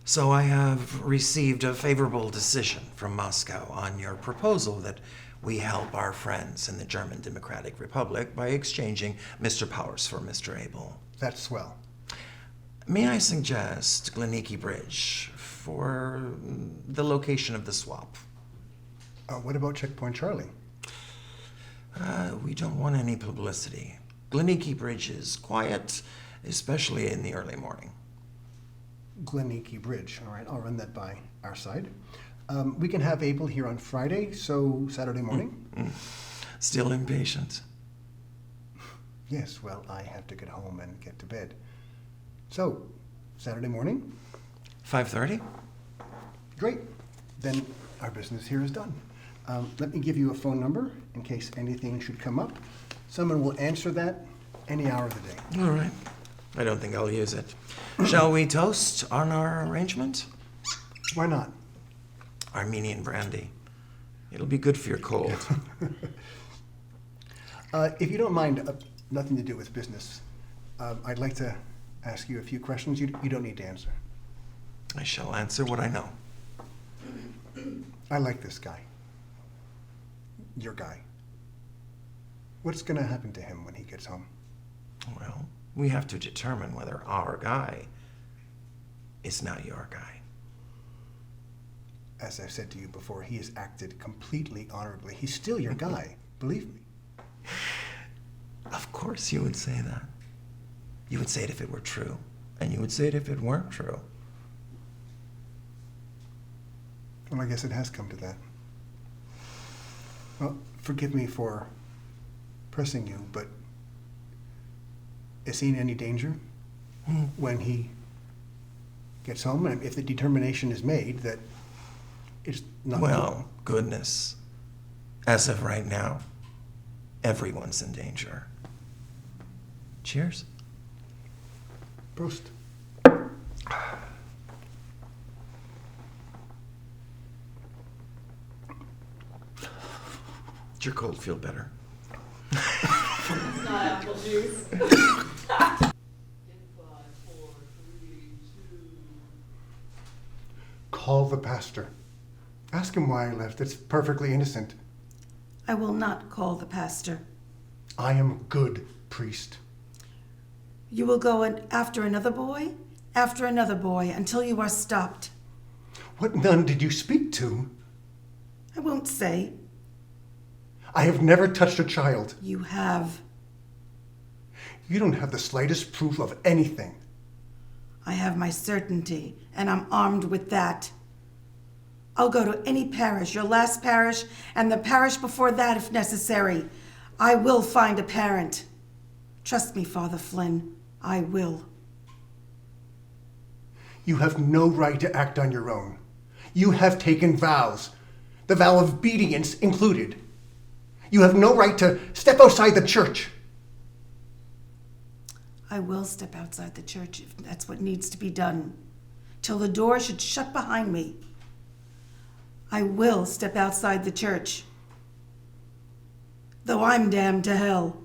So I have received a favorable decision from Moscow on your proposal that we help our friends in the German Democratic Republic by exchanging Mr. Powers for Mr. Abel. That's swell. May I suggest Glenicki Bridge for the location of the swap? What about Checkpoint Charlie? We don't want any publicity. Glenicki Bridge is quiet, especially in the early morning. Glenicki Bridge. All right, I'll run that by our side. We can have Abel here on Friday, so Saturday morning? Still impatient? Yes, well, I have to get home and get to bed. So, Saturday morning? 5:30? Great. Then our business here is done. Let me give you a phone number in case anything should come up. Someone will answer that any hour of the day. All right. I don't think I'll use it. Shall we toast on our arrangement? Why not? Armenian brandy. It'll be good for your cold. If you don't mind, nothing to do with business, I'd like to ask you a few questions you don't need to answer. I shall answer what I know. I like this guy. Your guy. What's going to happen to him when he gets home? Well, we have to determine whether our guy is now your guy. As I've said to you before, he has acted completely honorably. He's still your guy, believe me. Of course you would say that. You would say it if it were true, and you would say it if it weren't true. Well, I guess it has come to that. Well, forgive me for pressing you, but is he in any danger when he gets home? And if the determination is made that it's not... Well, goodness. As of right now, everyone's in danger. Cheers. Prost. Did your cold feel better? It's not apple juice. Call the pastor. Ask him why I left. It's perfectly innocent. I will not call the pastor. I am a good priest. You will go after another boy, until you are stopped. What nun did you speak to? I won't say. I have never touched a child. You have. You don't have the slightest proof of anything. I have my certainty, and I'm armed with that. I'll go to any parish, your last parish, and the parish before that if necessary. I will find a parent. Trust me, Father Flynn, I will. You have no right to act on your own. You have taken vows, the vow of obedience included. You have no right to step outside the church. I will step outside the church if that's what needs to be done, till the door should shut behind me. I will step outside the church, though I'm damned to hell.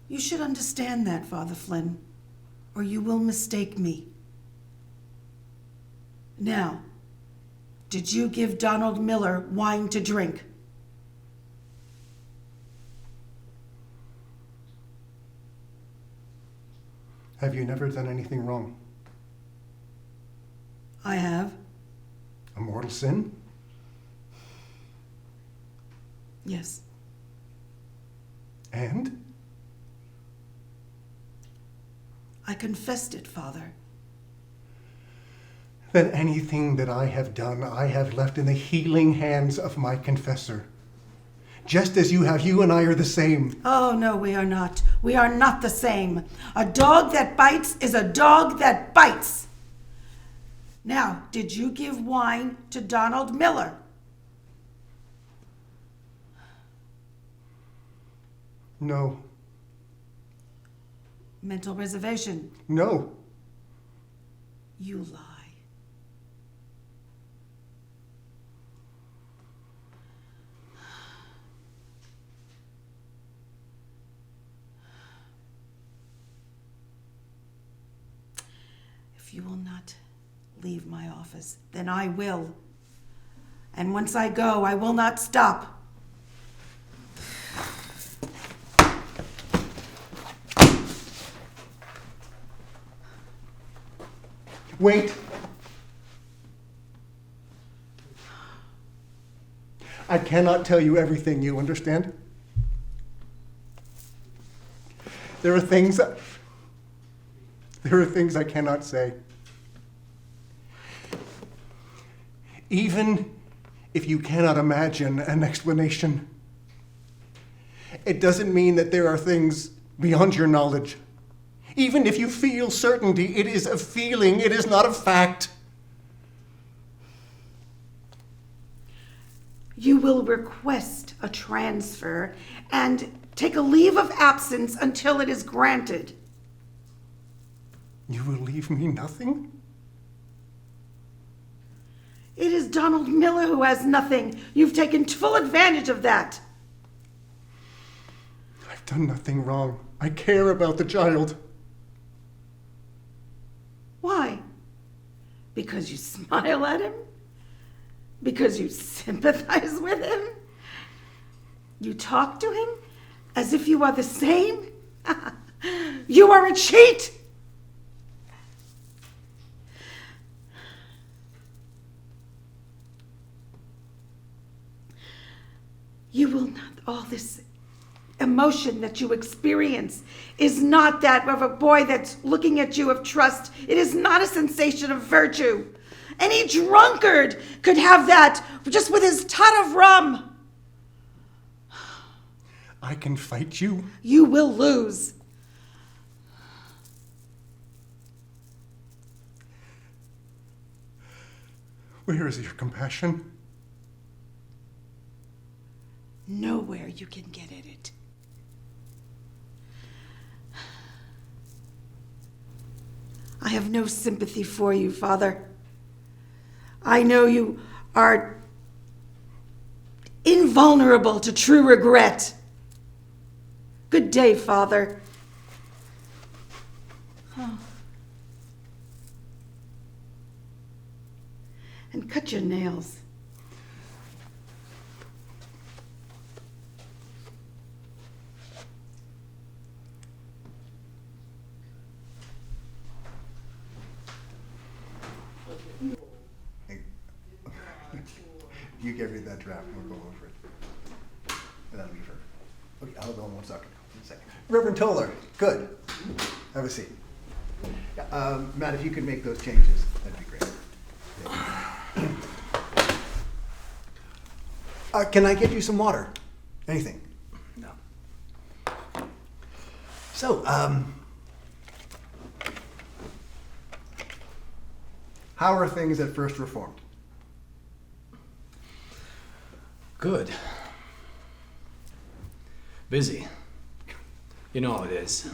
You should understand that, Father Flynn, or you will mistake me. Now, did you give Donald Miller wine to drink? Have you never done anything wrong? I have. A mortal sin? Yes. And? I confessed it, Father. Then anything that I have done, I have left in the healing hands of my confessor. Just as you and I are the same. Oh, no, we are not. We are not the same. A dog that bites is a dog that bites. Now, did you give wine to Donald Miller? No. Mental reservation. No. You lie. will not leave my office, then I will. And once I go, I will not stop. Wait. I cannot tell you everything, you understand? There are things I cannot say. Even if you cannot imagine an explanation, it doesn't mean that there are things beyond your knowledge. Even if you feel certainty, it is a feeling, it is not a fact. You will request a transfer and take a leave of absence until it is granted. You will leave me nothing? It is Donald Miller who has nothing. You've taken full advantage of that. I've done nothing wrong. I care about the child. Why? Because you smile at him? Because you sympathize with him? You talk to him as if you are the same? You are a cheat! You will not, all this emotion that you experience is not that of a boy that's looking at you of trust. It is not a sensation of virtue. Any drunkard could have that just with his tot of rum. I can fight you. You will lose. Where is your compassion? Nowhere you can get at it. I have no sympathy for you, Father. I know you are invulnerable to true regret. Good day, Father. Oh. And cut your nails. You give me that draft, and we'll go over it. And I'll leave her. Okay, hold on one second. Reverend Toller, good. Have a seat. Matt, if you could make those changes, that'd be great. Can I get you some water? Anything? No. So, how are things at First Reformed? Good. Busy. You know how it is.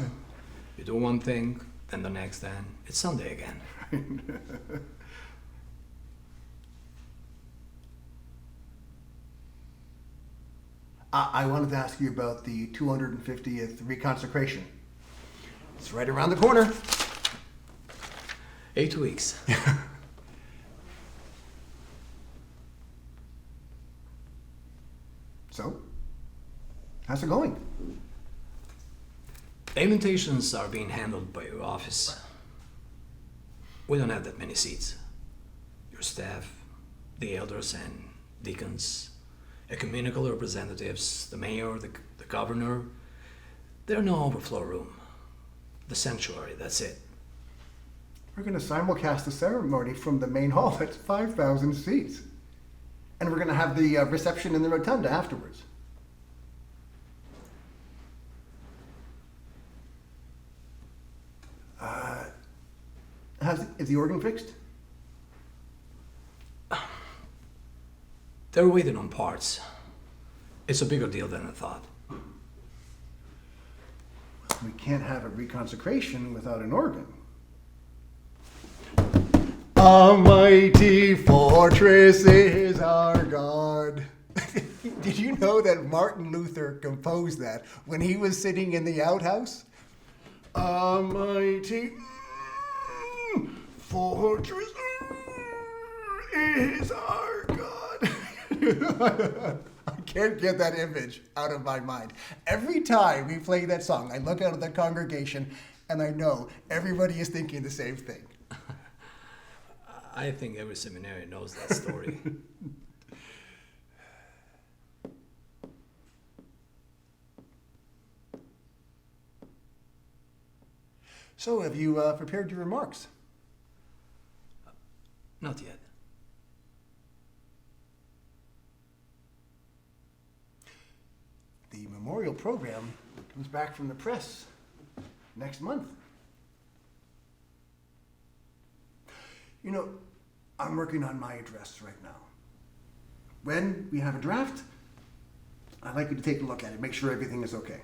You do one thing, then the next, then it's Sunday again. I wanted to ask you about the 250th reconsecration. It's right around the corner. 8 weeks. So, how's it going? Invitations are being handled by your office. We don't have that many seats. Your staff, the elders and deacons, ecumenical representatives, the mayor, the governor, there's no overflow room. The sanctuary, that's it. We're going to simulcast the ceremony from the main hall. That's 5,000 seats. And we're going to have the reception in the rotunda afterwards. Is the organ fixed? They're waiting on parts. It's a bigger deal than I thought. We can't have a reconsecration without an organ. A mighty fortress is our God. Did you know that Martin Luther composed that when he was sitting in the outhouse? A mighty fortress is our God. I can't get that image out of my mind. Every time we play that song, I look out at the congregation and I know everybody is thinking the same thing. I think every seminary knows that story. So, have you prepared your remarks? Not yet. The memorial program comes back from the press next month. You know, I'm working on my address right now. When we have a draft, I'd like you to take a look at it, make sure everything is okay.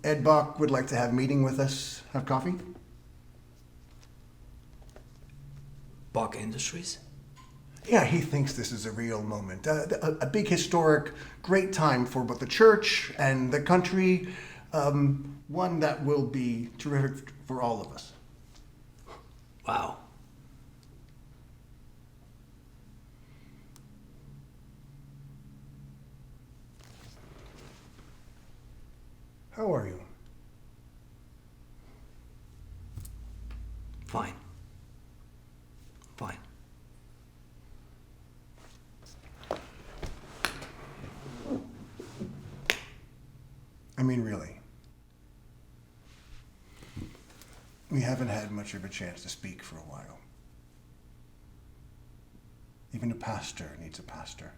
Ed Bach would like to have a meeting with us. Have coffee? Bach Industries? Yeah, he thinks this is a real moment. A big historic, great time for both the church and the country. One that will be terrific for all of us. Wow. How are you? Fine. Fine. I mean, really. We haven't had much of a chance to speak for a while. Even a pastor needs a pastor.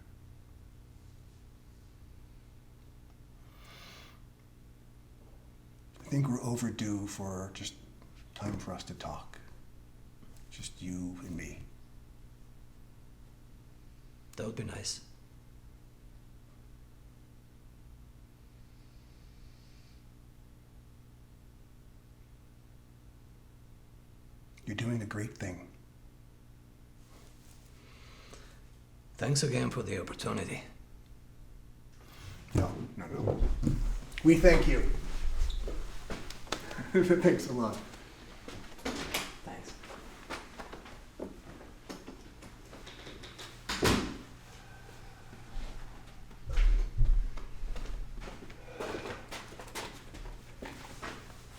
I think we're overdue for just time for us to talk. Just you and me. That would be nice. You're doing a great thing. Thanks again for the opportunity. No. We thank you. Thanks a lot.